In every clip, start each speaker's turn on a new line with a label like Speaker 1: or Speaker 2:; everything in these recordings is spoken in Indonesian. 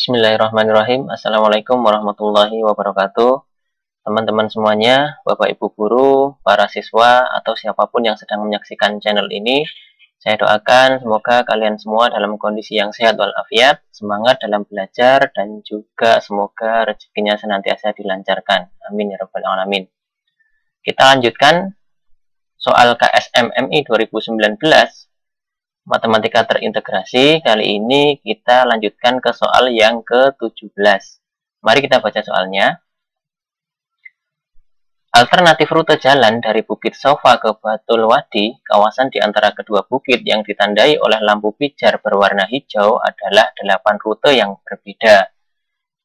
Speaker 1: Bismillahirrahmanirrahim. Assalamualaikum warahmatullahi wabarakatuh. Teman-teman semuanya, Bapak Ibu guru, para siswa, atau siapapun yang sedang menyaksikan channel ini, saya doakan semoga kalian semua dalam kondisi yang sehat walafiat, semangat dalam belajar, dan juga semoga rezekinya senantiasa dilancarkan. Amin ya rabbal alamin. Kita lanjutkan soal KSMMI 2019. Matematika terintegrasi. Kali ini kita lanjutkan ke soal yang ke-17. Mari kita baca soalnya. Alternatif rute jalan dari Bukit Sofa ke Batul Wadi, kawasan di antara kedua bukit yang ditandai oleh lampu pijar berwarna hijau adalah 8 rute yang berbeda.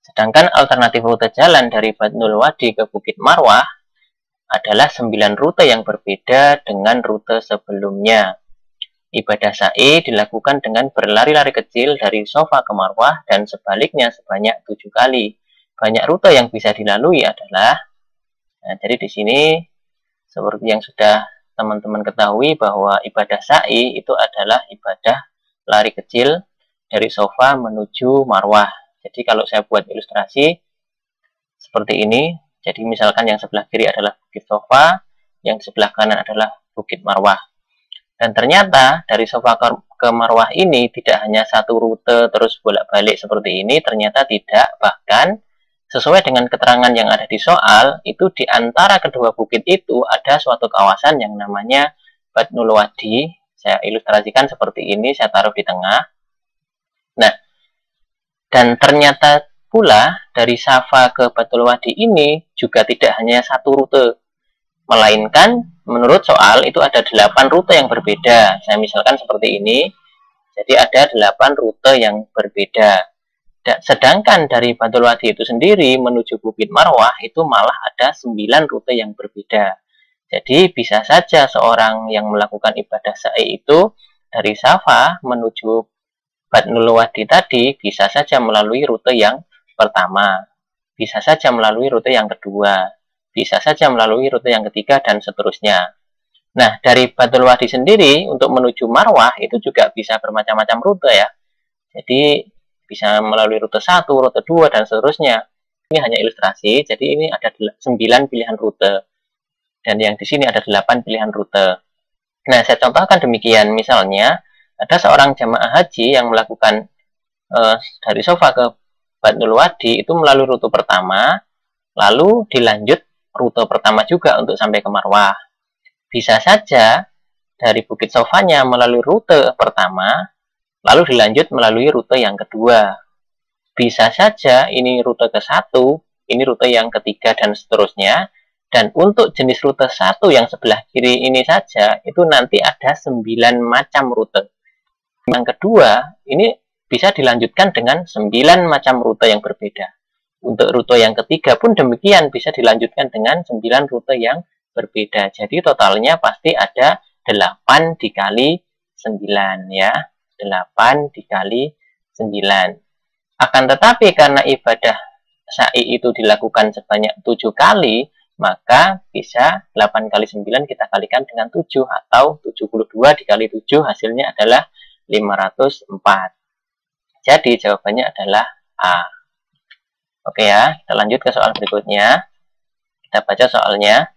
Speaker 1: Sedangkan alternatif rute jalan dari Batul Wadi ke Bukit Marwah adalah 9 rute yang berbeda dengan rute sebelumnya. Ibadah sa'i dilakukan dengan berlari-lari kecil dari Sofa ke Marwah dan sebaliknya sebanyak 7 kali. Banyak rute yang bisa dilalui adalah, jadi di sini seperti yang sudah teman-teman ketahui bahwa ibadah sa'i itu adalah ibadah lari kecil dari Sofa menuju Marwah. Jadi kalau saya buat ilustrasi seperti ini, jadi misalkan yang sebelah kiri adalah Bukit Sofa, yang sebelah kanan adalah Bukit Marwah. Dan ternyata dari Sofa ke Marwah ini tidak hanya satu rute terus bolak-balik seperti ini, ternyata tidak. Bahkan sesuai dengan keterangan yang ada di soal, itu di antara kedua bukit itu ada suatu kawasan yang namanya Batnul Wadi. Saya ilustrasikan seperti ini, saya taruh di tengah. Nah, dan ternyata pula dari Safa ke Batul Wadi ini juga tidak hanya satu rute, melainkan menurut soal itu ada 8 rute yang berbeda. Saya misalkan seperti ini. Jadi ada 8 rute yang berbeda. Sedangkan dari Batul Wadi itu sendiri menuju Bukit Marwah itu malah ada 9 rute yang berbeda. Jadi bisa saja seorang yang melakukan ibadah sa'i itu dari Safa menuju Batnul Wadi tadi bisa saja melalui rute yang pertama, bisa saja melalui rute yang kedua, bisa saja melalui rute yang ketiga, dan seterusnya. Nah, dari Batul Wadi sendiri untuk menuju Marwah itu juga bisa bermacam-macam rute ya. Jadi bisa melalui rute 1, rute 2, dan seterusnya. Ini hanya ilustrasi, jadi ini ada 9 pilihan rute. Dan yang di sini ada 8 pilihan rute. Nah, saya contohkan demikian. Misalnya, ada seorang jamaah haji yang melakukan dari Sofa ke Batnul Wadi itu melalui rute pertama, lalu dilanjut rute pertama juga untuk sampai ke Marwah. Bisa saja dari Bukit Sofanya melalui rute pertama, lalu dilanjut melalui rute yang kedua. Bisa saja ini rute ke-1, ini rute yang ketiga, dan seterusnya. Dan untuk jenis rute 1 yang sebelah kiri ini saja, itu nanti ada 9 macam rute. Yang kedua, ini bisa dilanjutkan dengan 9 macam rute yang berbeda. Untuk rute yang ketiga pun demikian, bisa dilanjutkan dengan 9 rute yang berbeda. Jadi totalnya pasti ada 8 dikali 9 ya. 8 dikali 9. Akan tetapi karena ibadah sa'i itu dilakukan sebanyak 7 kali, maka bisa 8 kali 9 kita kalikan dengan 7, atau 72 dikali 7 hasilnya adalah 504. Jadi jawabannya adalah A. Oke ya, kita lanjut ke soal berikutnya. Kita baca soalnya.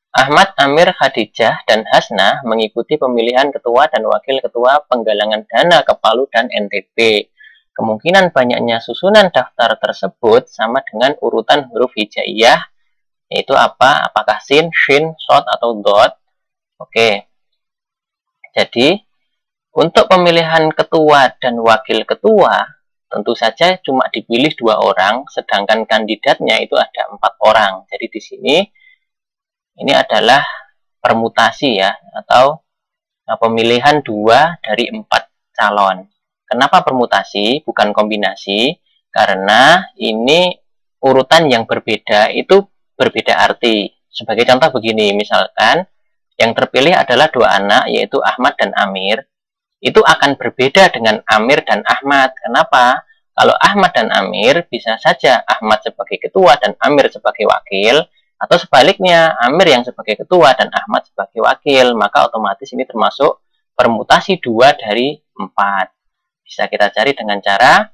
Speaker 1: Ahmad, Amir, Khadijah, dan Hasnah mengikuti pemilihan ketua dan wakil ketua penggalangan dana ke Palu dan NTB. Kemungkinan banyaknya susunan daftar tersebut sama dengan urutan huruf hijaiyah, yaitu apa? Apakah sin, shin, shot, atau dot? Oke. Jadi, untuk pemilihan ketua dan wakil ketua, tentu saja cuma dipilih 2 orang, sedangkan kandidatnya itu ada 4 orang. Jadi di sini ini adalah permutasi ya, atau pemilihan 2 dari 4 calon. Kenapa permutasi, bukan kombinasi? Karena ini urutan yang berbeda itu berbeda arti. Sebagai contoh begini, misalkan yang terpilih adalah 2 anak, yaitu Ahmad dan Amir. Itu akan berbeda dengan Amir dan Ahmad. Kenapa? Kalau Ahmad dan Amir, bisa saja Ahmad sebagai ketua dan Amir sebagai wakil, atau sebaliknya, Amir yang sebagai ketua dan Ahmad sebagai wakil. Maka otomatis ini termasuk permutasi 2 dari 4. Bisa kita cari dengan cara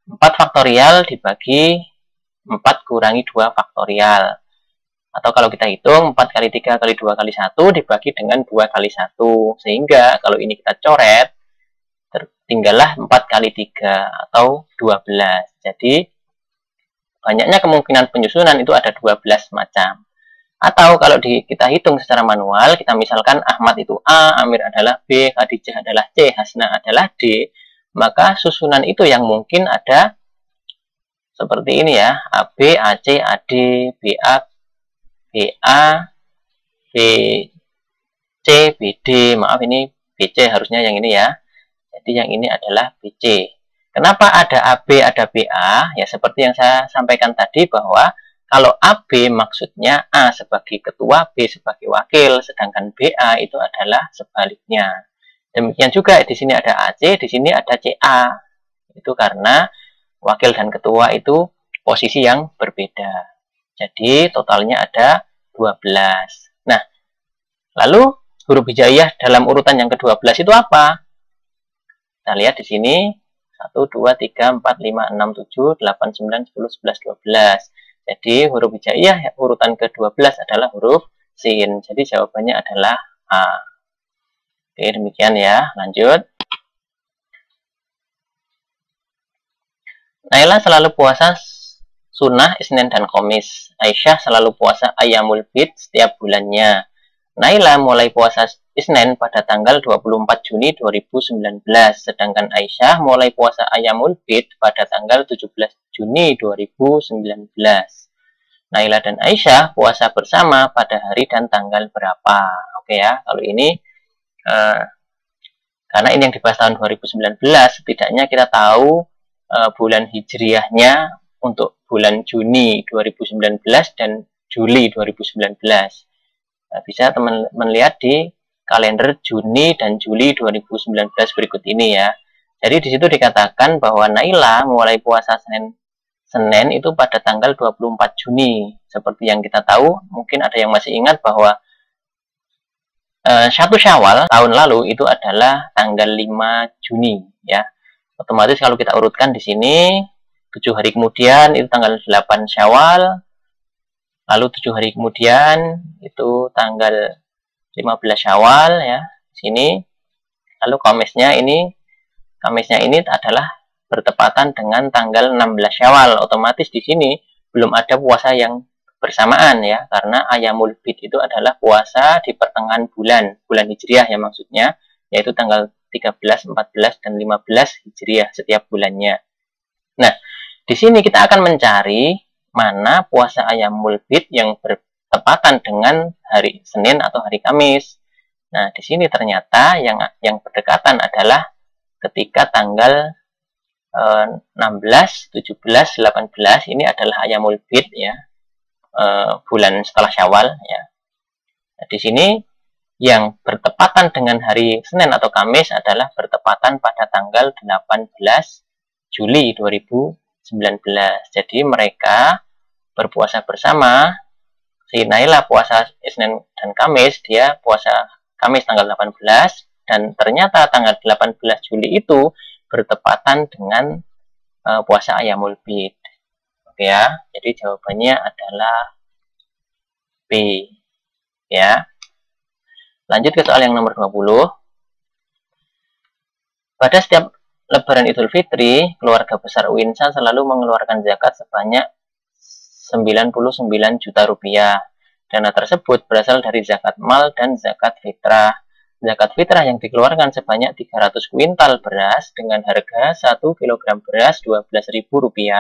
Speaker 1: 4 faktorial dibagi 4 kurangi 2 faktorial. Atau kalau kita hitung 4 kali 3 kali 2 kali 1 dibagi dengan 2 kali 1. Sehingga kalau ini kita coret, tinggallah 4 kali 3 atau 12. Jadi banyaknya kemungkinan penyusunan itu ada 12 macam. Atau kalau kita hitung secara manual, kita misalkan Ahmad itu A, Amir adalah B, Khadijah adalah C, Hasna adalah D, maka susunan itu yang mungkin ada seperti ini ya, AB, AC, AD, BA, BA, BC, BD, maaf ini BC harusnya yang ini ya. Jadi yang ini adalah BC. Kenapa ada AB, ada BA? Ya seperti yang saya sampaikan tadi bahwa kalau AB maksudnya A sebagai ketua, B sebagai wakil, sedangkan BA itu adalah sebaliknya. Demikian juga di sini ada AC, di sini ada CA. Itu karena wakil dan ketua itu posisi yang berbeda. Jadi totalnya ada 12. Nah, lalu huruf hijaiyah dalam urutan yang ke-12 itu apa? Kita lihat di sini 1, 2, 3, 4, 5, 6, 7, 8, 9, 10, 11, 12. Jadi huruf hijaiyah urutan ke-12 adalah huruf Sin. Jadi jawabannya adalah A. Oke, demikian ya. Lanjut. Naila selalu puasa sunnah Isnin dan Kamis. Aisyah selalu puasa Ayyamul Bid setiap bulannya. Naila mulai puasa Isnin pada tanggal 24 Juni 2019, sedangkan Aisyah mulai puasa Ayyamul Bid pada tanggal 17 Juni 2019. Naila dan Aisyah puasa bersama pada hari dan tanggal berapa? Oke ya, kalau ini karena ini yang dibahas tahun 2019, setidaknya kita tahu bulan hijriahnya untuk bulan Juni 2019 dan Juli 2019. Bisa teman-teman lihat di kalender Juni dan Juli 2019 berikut ini ya. Jadi di situ dikatakan bahwa Naila mulai puasa Senin itu pada tanggal 24 Juni. Seperti yang kita tahu, mungkin ada yang masih ingat bahwa 1 Syawal tahun lalu itu adalah tanggal 5 Juni ya. Otomatis kalau kita urutkan di sini 7 hari kemudian itu tanggal 8 Syawal. Lalu 7 hari kemudian itu tanggal 15 Syawal ya. Di sini. Lalu Kamisnya ini adalah bertepatan dengan tanggal 16 Syawal. Otomatis di sini belum ada puasa yang bersamaan ya, karena Ayyamul Bid itu adalah puasa di pertengahan bulan Hijriah ya maksudnya, yaitu tanggal 13, 14 dan 15 Hijriah setiap bulannya. Nah, di sini kita akan mencari mana puasa Ayyamul Bid yang bertepatan dengan hari Senin atau hari Kamis. Nah, di sini ternyata yang berdekatan adalah ketika tanggal 16, 17, 18 ini adalah Ayyamul Bid ya, bulan setelah Syawal ya. Nah, di sini yang bertepatan dengan hari Senin atau Kamis adalah bertepatan pada tanggal 18 Juli 2019. Jadi mereka berpuasa bersama. Si Naila puasa Senin dan Kamis, dia puasa Kamis tanggal 18, dan ternyata tanggal 18 Juli itu bertepatan dengan puasa Ayyamul Bid. Oke ya, jadi jawabannya adalah B ya. Lanjut ke soal yang nomor 20. Pada setiap Lebaran Idul Fitri, keluarga besar Uinsa selalu mengeluarkan zakat sebanyak 99 juta rupiah. Dana tersebut berasal dari zakat mal dan zakat fitrah. Zakat fitrah yang dikeluarkan sebanyak 300 kuintal beras dengan harga 1 kg beras Rp12.000.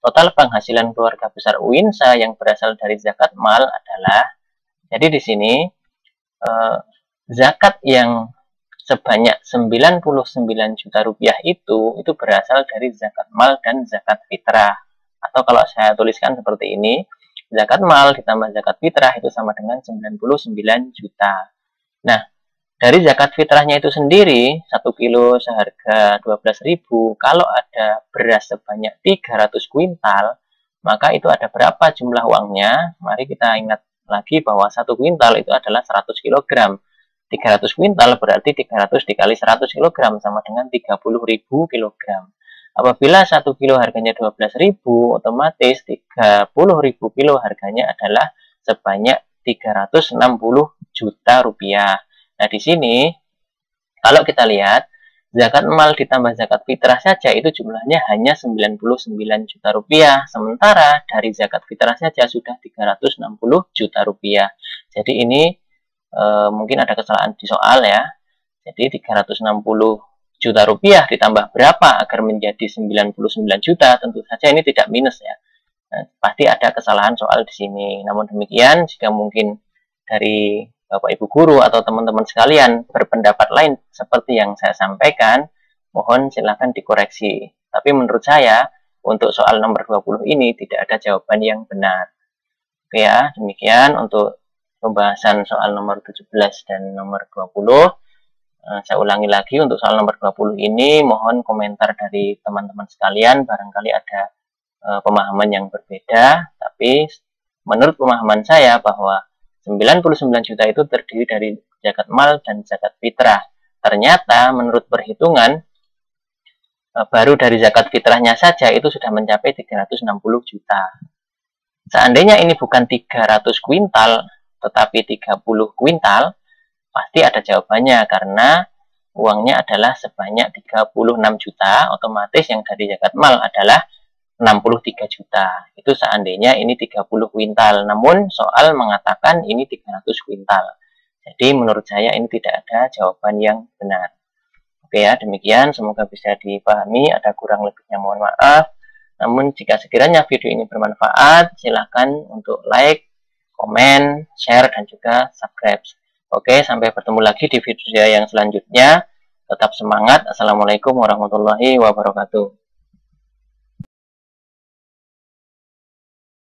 Speaker 1: Total penghasilan keluarga besar Uinsa yang berasal dari zakat mal adalah, jadi di sini zakat yang sebanyak 99 juta rupiah itu berasal dari zakat mal dan zakat fitrah. Atau kalau saya tuliskan seperti ini, zakat mal ditambah zakat fitrah itu sama dengan 99 juta. Nah, dari zakat fitrahnya itu sendiri, 1 kilo seharga 12.000, kalau ada beras sebanyak 300 kuintal, maka itu ada berapa jumlah uangnya? Mari kita ingat lagi bahwa 1 kuintal itu adalah 100 kg. 300 kuintal berarti 300 dikali 100 kg sama dengan 30.000 kg. Apabila 1 kilo harganya 12.000, otomatis 30.000 kilo harganya adalah sebanyak 360 juta rupiah. Nah, di sini kalau kita lihat zakat mal ditambah zakat fitrah saja itu jumlahnya hanya 99 juta rupiah. Sementara dari zakat fitrah saja sudah 360 juta rupiah. Jadi ini mungkin ada kesalahan di soal ya. Jadi 360 juta rupiah ditambah berapa agar menjadi 99 juta, tentu saja ini tidak minus ya. Nah, pasti ada kesalahan soal di sini. Namun demikian, jika mungkin dari Bapak Ibu guru atau teman-teman sekalian berpendapat lain seperti yang saya sampaikan, mohon silakan dikoreksi. Tapi menurut saya, untuk soal nomor 20 ini tidak ada jawaban yang benar. Oke ya, demikian untuk pembahasan soal nomor 17 dan nomor 20. Saya ulangi lagi untuk soal nomor 20 ini, mohon komentar dari teman-teman sekalian, barangkali ada pemahaman yang berbeda, tapi menurut pemahaman saya bahwa 99 juta itu terdiri dari zakat mal dan zakat fitrah. Ternyata menurut perhitungan baru dari zakat fitrahnya saja itu sudah mencapai 360 juta. Seandainya ini bukan 300 kuintal tetapi 30 kuintal, pasti ada jawabannya karena uangnya adalah sebanyak 36 juta, otomatis yang dari zakat mal adalah 63 juta. Itu seandainya ini 30 kuintal. Namun soal mengatakan ini 300 kuintal. Jadi menurut saya ini tidak ada jawaban yang benar. Oke ya, demikian. Semoga bisa dipahami. Ada kurang lebihnya mohon maaf. Namun jika sekiranya video ini bermanfaat, silakan untuk like, komen, share, dan juga subscribe. Oke, sampai bertemu lagi di video yang selanjutnya. Tetap semangat. Assalamualaikum warahmatullahi wabarakatuh.